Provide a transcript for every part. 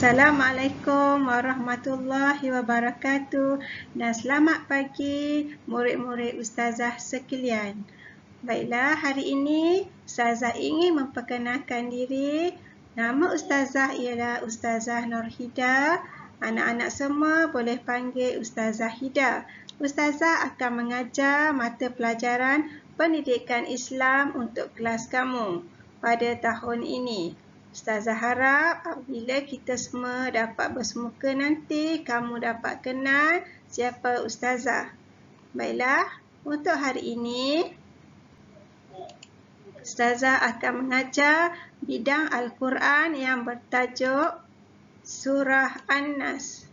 Assalamualaikum warahmatullahi wabarakatuh dan selamat pagi murid-murid Ustazah sekalian. Baiklah, hari ini Ustazah ingin memperkenalkan diri. Nama Ustazah ialah Ustazah Nurhida. Anak-anak semua boleh panggil Ustazah Hida. Ustazah akan mengajar mata pelajaran pendidikan Islam untuk kelas kamu pada tahun ini. Ustazah harap apabila kita semua dapat bersemuka nanti, kamu dapat kenal siapa Ustazah. Baiklah, untuk hari ini, Ustazah akan mengajar bidang Al-Quran yang bertajuk Surah An-Nas.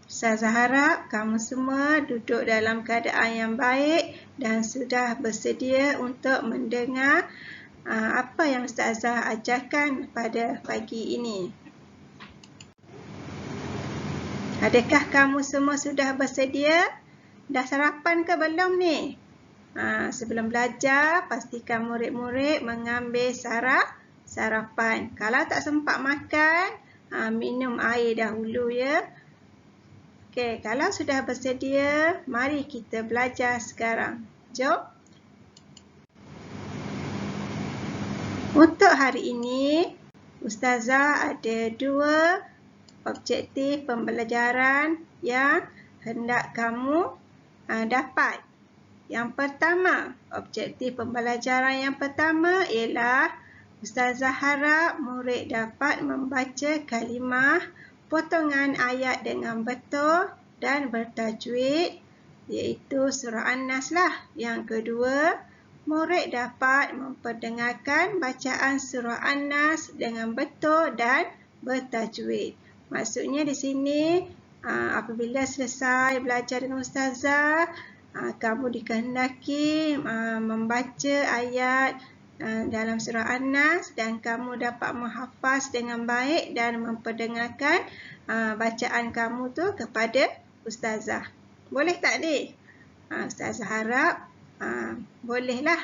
Ustazah harap kamu semua duduk dalam keadaan yang baik dan sudah bersedia untuk mendengar apa yang Ustazah ajarkan pada pagi ini. Adakah kamu semua sudah bersedia? Dah sarapan ke belum ni? Sebelum belajar, pastikan murid-murid mengambil sarapan. Kalau tak sempat makan, minum air dahulu ya. Okey, kalau sudah bersedia, mari kita belajar sekarang. Jom. Untuk hari ini, Ustazah ada 2 objektif pembelajaran yang hendak kamu dapat. Yang pertama, objektif pembelajaran yang pertama ialah Ustazah harap murid dapat membaca kalimah potongan ayat dengan betul dan bertajwid, iaitu surah An-Nas lah. Yang kedua, murid dapat memperdengarkan bacaan surah An-Nas dengan betul dan bertajwid. Maksudnya di sini, apabila selesai belajar dengan Ustazah, kamu dikehendaki membaca ayat dalam surah An-Nas dan kamu dapat menghafaz dengan baik dan memperdengarkan bacaan kamu tu kepada Ustazah. Boleh tak, Dik? Ustazah harap bolehlah.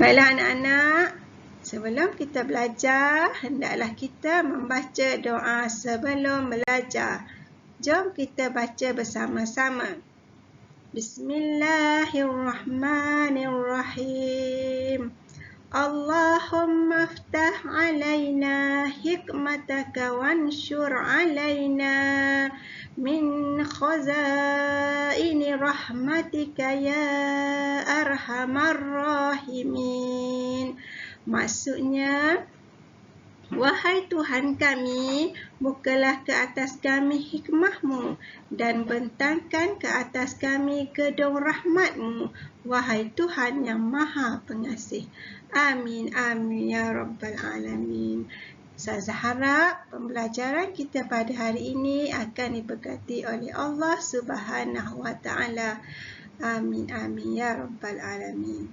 Baiklah anak-anak, sebelum kita belajar, hendaklah kita membaca doa sebelum belajar. Jom kita baca bersama-sama. Bismillahirrahmanirrahim. Allahumma aftah alaina hikmataka wanshur alaina min khazaini rahmatika ya arhamar rahimin. Maksudnya, wahai Tuhan kami, bukalah ke atas kami hikmahmu dan bentangkan ke atas kami gedung rahmatmu, wahai Tuhan yang maha pengasih. Amin, amin ya rabbal alamin. Ustazah harap pembelajaran kita pada hari ini akan diberkati oleh Allah Subhanahu wa taala. Amin, amin ya rabbal alamin.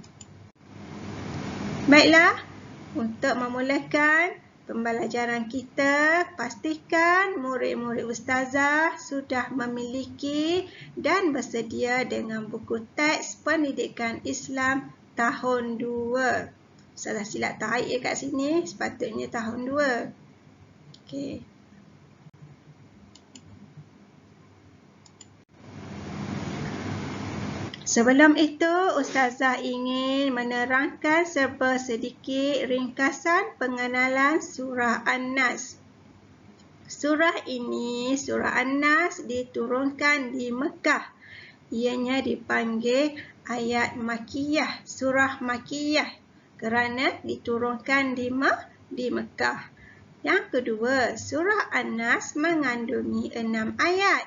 Baiklah, untuk memulakan pembelajaran kita, pastikan murid-murid Ustazah sudah memiliki dan bersedia dengan buku teks pendidikan Islam tahun 2. Ustazah silap tarik kat sini, sepatutnya tahun 2. Okey. Sebelum itu, Ustazah ingin menerangkan serba sedikit ringkasan pengenalan surah An-Nas. Surah ini, surah An-Nas, diturunkan di Mekah. Ianya dipanggil ayat Makkiyah, surah Makkiyah, kerana diturunkan di Mekah. Yang kedua, surah An-Nas mengandungi 6 ayat.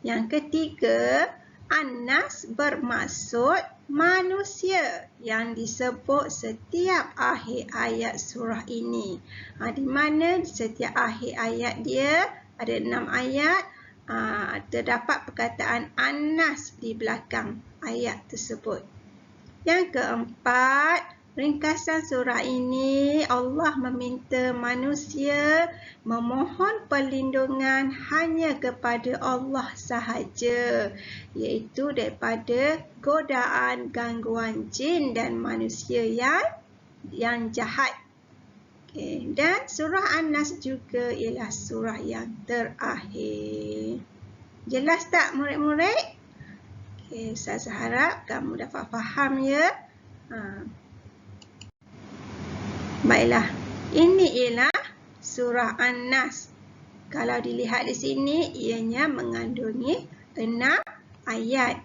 Yang ketiga, An-Nas bermaksud manusia yang disebut setiap akhir ayat surah ini. Di mana setiap akhir ayat dia ada 6 ayat, terdapat perkataan An-Nas di belakang ayat tersebut. Yang keempat, ringkasan surah ini Allah meminta manusia memohon perlindungan hanya kepada Allah sahaja, iaitu daripada godaan gangguan jin dan manusia yang yang jahat. Okay. Dan surah An-Nas juga ialah surah yang terakhir. Jelas tak murid-murid? Okay, Ustazah harap kamu dapat faham ya. Baiklah, ini ialah surah An-Nas. Kalau dilihat di sini, ianya mengandungi 6 ayat.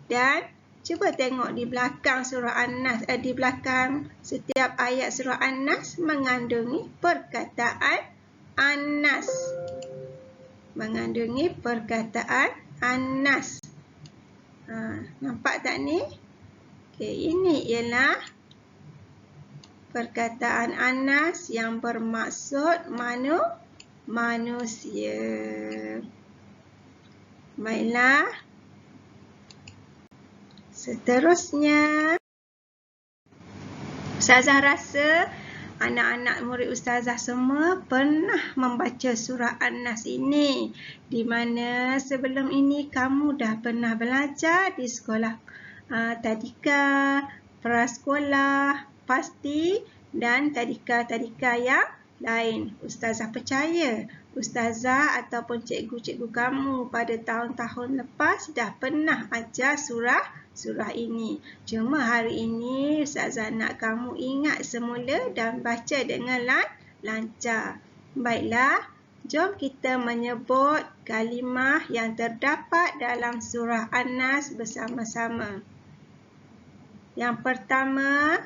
Dan cuba tengok di belakang surah An-Nas, di belakang setiap ayat surah An-Nas mengandungi perkataan An-Nas. Mengandungi perkataan An-Nas. Nampak tak ni? Okay, ini ialah perkataan An-Nas yang bermaksud manusia. Baiklah. Seterusnya, Ustazah rasa anak-anak murid Ustazah semua pernah membaca surah An-Nas ini. Di mana sebelum ini kamu dah pernah belajar di sekolah tadika, prasekolah, pasti dan tadika-tadika yang lain. Ustazah percaya Ustazah ataupun cikgu-cikgu kamu pada tahun-tahun lepas dah pernah ajar surah ini. Cuma hari ini Ustazah nak kamu ingat semula dan baca dengan lancar. Baiklah, jom kita menyebut kalimah yang terdapat dalam surah An-Nas bersama-sama. Yang pertama,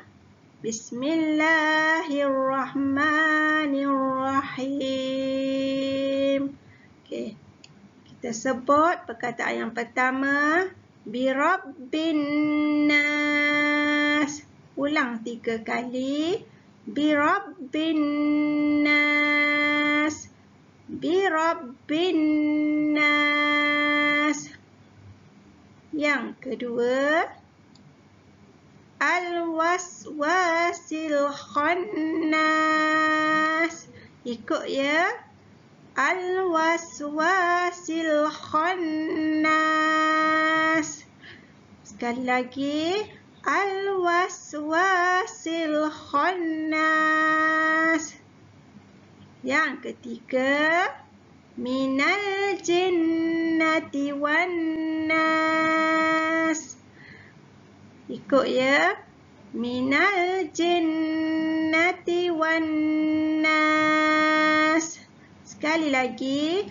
Bismillahirrahmanirrahim. Okey. Kita sebut perkataan yang pertama, Birabbin nas. Ulang 3 kali. Birabbin nas. Birabbin nas. Yang kedua, Al-waswasil khannas. Ikut ya. Al-waswasil khannas. Sekali lagi. Al-waswasil khannas. Yang ketiga. Minal jinnati wan nas. Ikut ya. Minal jinnati wan nas. Sekali lagi.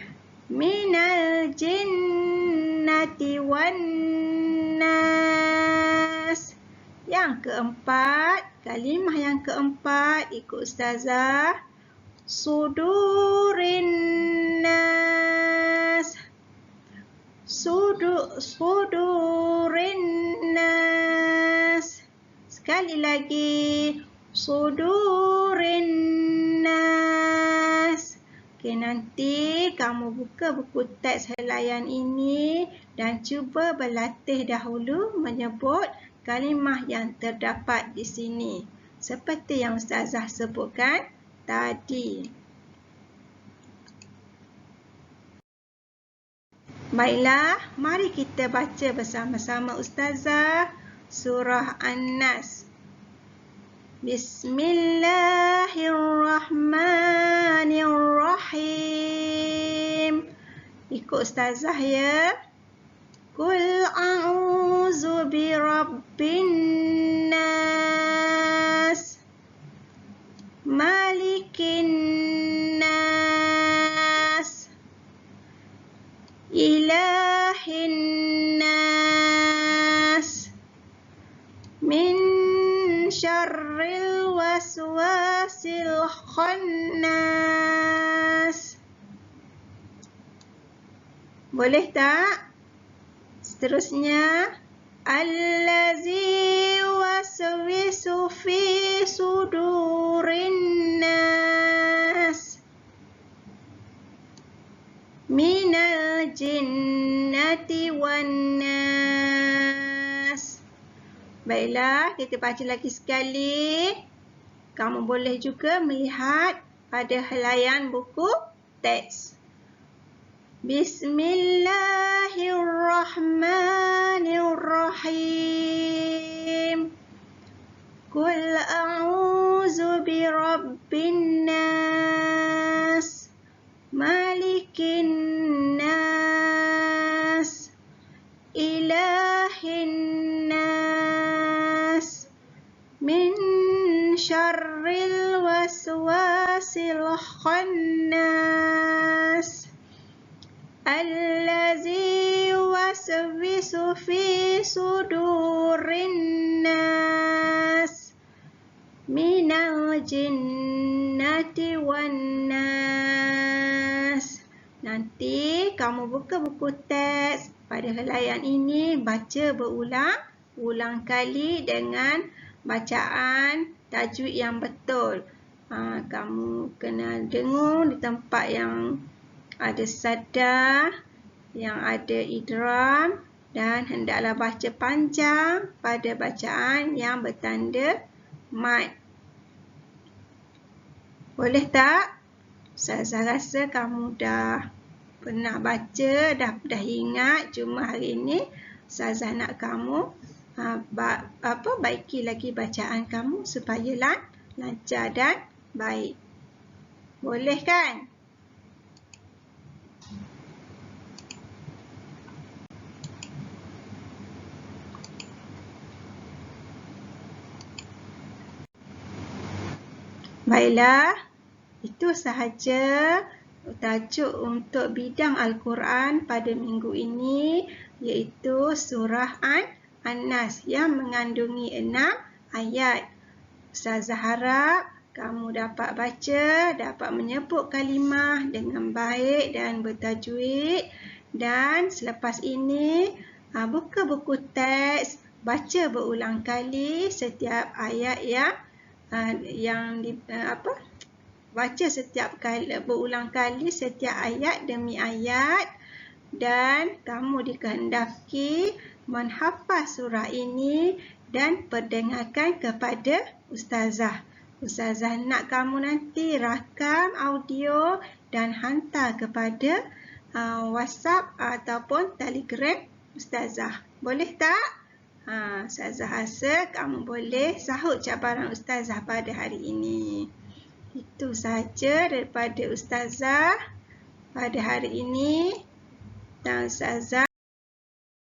Minal jinnati wan nas. Yang keempat, kalimah yang keempat ikut Ustazah. Sudurin nas. Sudurin nas. Sekali lagi. Sudurin nas. Okey, nanti kamu buka buku teks helaian ini dan cuba berlatih dahulu menyebut kalimah yang terdapat di sini. Seperti yang Ustazah sebutkan tadi. Baiklah, mari kita baca bersama-sama Ustazah surah An-Nas. Bismillahirrahmanirrahim. Ikut Ustazah ya. Qul a'udzu birabbin nas. Malikin nas. Ilahin nas. Min syarril waswasil khannas. Boleh tak? Seterusnya, allazi waswisu fi sudurin nas. Minal jinnati wan nas. Baiklah, kita baca lagi sekali. Kamu boleh juga melihat pada helaian buku teks. Bismillahirrahmanirrahim. Qul a'udzu birabbin nas, malikin nas, ilahin nas, min syarril waswasil khannas, allazi yuwaswisu fi sudurin nas, minal jinnati wan nas. Nanti kamu buka buku teks pada helaian ini, baca berulang kali dengan bacaan tajwid yang betul. Kamu kena dengar di tempat yang ada sadar, yang ada idgham, dan hendaklah baca panjang pada bacaan yang bertanda mad. Boleh tak? Ustazah rasa kamu dah pernah baca, dah ingat. Cuma hari ini Ustazah nak kamu baiki lagi bacaan kamu supaya lancar dan baik. Boleh kan? Baiklah, itu sahaja tajuk untuk bidang Al-Quran pada minggu ini, iaitu surah An-Nas yang mengandungi 6 ayat. Ustazah harap kamu dapat baca, dapat menyebut kalimah dengan baik dan bertajwid. Dan selepas ini, buka buku teks, baca berulang kali setiap ayat baca berulang kali setiap ayat demi ayat, dan kamu dikehendaki menghafaz surah ini dan perdengarkan kepada Ustazah. Ustazah nak kamu nanti rakam audio dan hantar kepada WhatsApp ataupun Telegram Ustazah. Boleh tak? Ustazah rasa kamu boleh sahut cabaran Ustazah pada hari ini. Itu sahaja daripada Ustazah pada hari ini. Dan Ustazah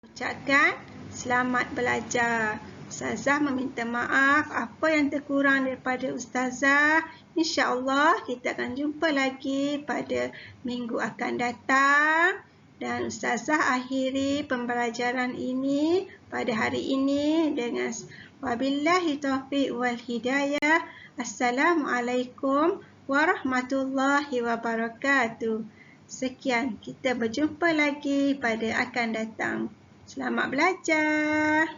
ucapkan selamat belajar. Ustazah meminta maaf apa yang terkurang daripada Ustazah. InsyaAllah kita akan jumpa lagi pada minggu akan datang. Dan Ustazah akhiri pembelajaran ini pada hari ini dengan wabillahi taufiq wal hidayah. Assalamualaikum warahmatullahi wabarakatuh. Sekian, kita berjumpa lagi pada akan datang. Selamat belajar.